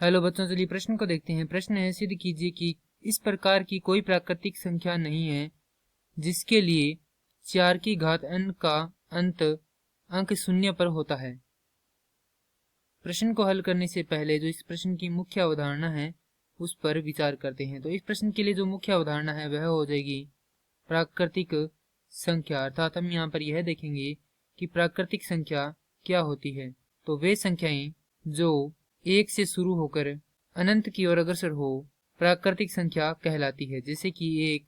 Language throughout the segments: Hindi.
हेलो बच्चों, चलिए प्रश्न को देखते हैं। प्रश्न है, सिद्ध कीजिए कि इस प्रकार की कोई प्राकृतिक संख्या नहीं है जिसके लिए 4 की घात n का अंत अंक शून्य पर होता है। प्रश्न को हल करने से पहले जो इस प्रश्न की मुख्य अवधारणा है उस पर विचार करते हैं। तो इस प्रश्न के लिए जो मुख्य अवधारणा है वह हो जाएगी प्राकृतिक संख्या, अर्थात हम यहाँ पर यह देखेंगे कि प्राकृतिक संख्या क्या होती है। तो वे संख्याएं जो 1 से शुरू होकर अनंत की ओर अग्रसर हो प्राकृतिक संख्या कहलाती है, जैसे कि 1,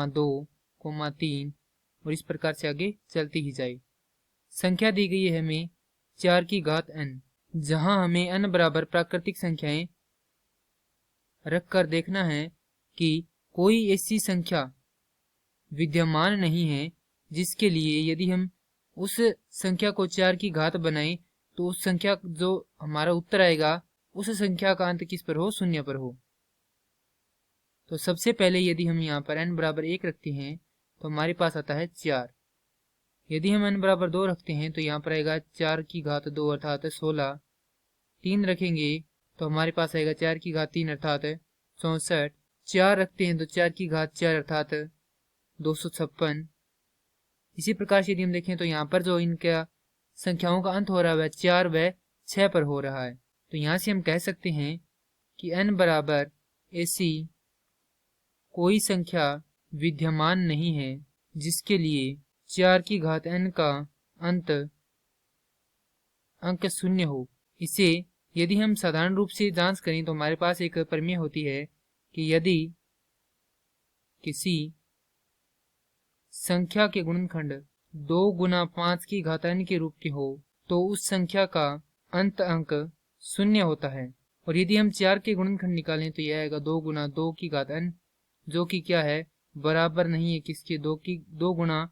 2, 3 और इस प्रकार से आगे चलती ही जाए। संख्या दी गई है हमें 4 की घात n, जहां हमें n बराबर प्राकृतिक संख्याएं रखकर देखना है कि कोई ऐसी संख्या विद्यमान नहीं है जिसके लिए यदि हम उस संख्या को 4 की घात बनाएं तो उस संख्या जो हमारा उत्तर आएगा उस संख्या का अंत किस पर हो, शून्य पर हो। तो सबसे पहले यदि हम यहाँ पर n बराबर 1 रखते हैं तो हमारे पास आता है 4। यदि हम n बराबर 2 रखते हैं तो यहाँ पर आएगा 4 की घात 2 अर्थात 16। 3 रखेंगे तो हमारे पास आएगा 4 की घात 3 अर्थात 64। 4 रखते हैं तो 4 की घात 4 अर्थात 256। इसी प्रकार से यदि हम देखें तो यहाँ पर जो इनका संख्याओं का अंत हो रहा है वह 4 व 6 पर हो रहा है। तो यहाँ से हम कह सकते हैं कि n बराबर ऐसी कोई संख्या विद्यमान नहीं है जिसके लिए 4 की घात n का अंत अंक शून्य हो। इसे यदि हम साधारण रूप से जांच करें तो हमारे पास एक प्रमेय होती है कि यदि किसी संख्या के गुणनखंड 2 गुना 5 की घात n के रूप के हो तो उस संख्या का अंत अंक शून्य होता है। और यदि हम 4 के गुणनखंड निकालें तो यह आएगा 2 गुना 2 की घात n, जो कि क्या है, बराबर नहीं है किसके, 2 गुना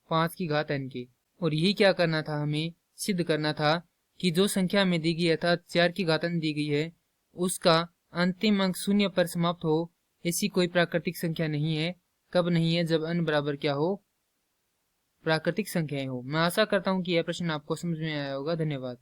5 की घात n के। और यही क्या करना था, हमें सिद्ध करना था कि जो संख्या में दी गई अर्थात 4 की घात n दी गई है उसका अंतिम अंक शून्य पर समाप्त हो ऐसी कोई प्राकृतिक संख्या नहीं है। कब नहीं है, जब n बराबर क्या हो, प्राकृतिक संख्याएं हो। मैं आशा करता हूं कि यह प्रश्न आपको समझ में आया होगा। धन्यवाद।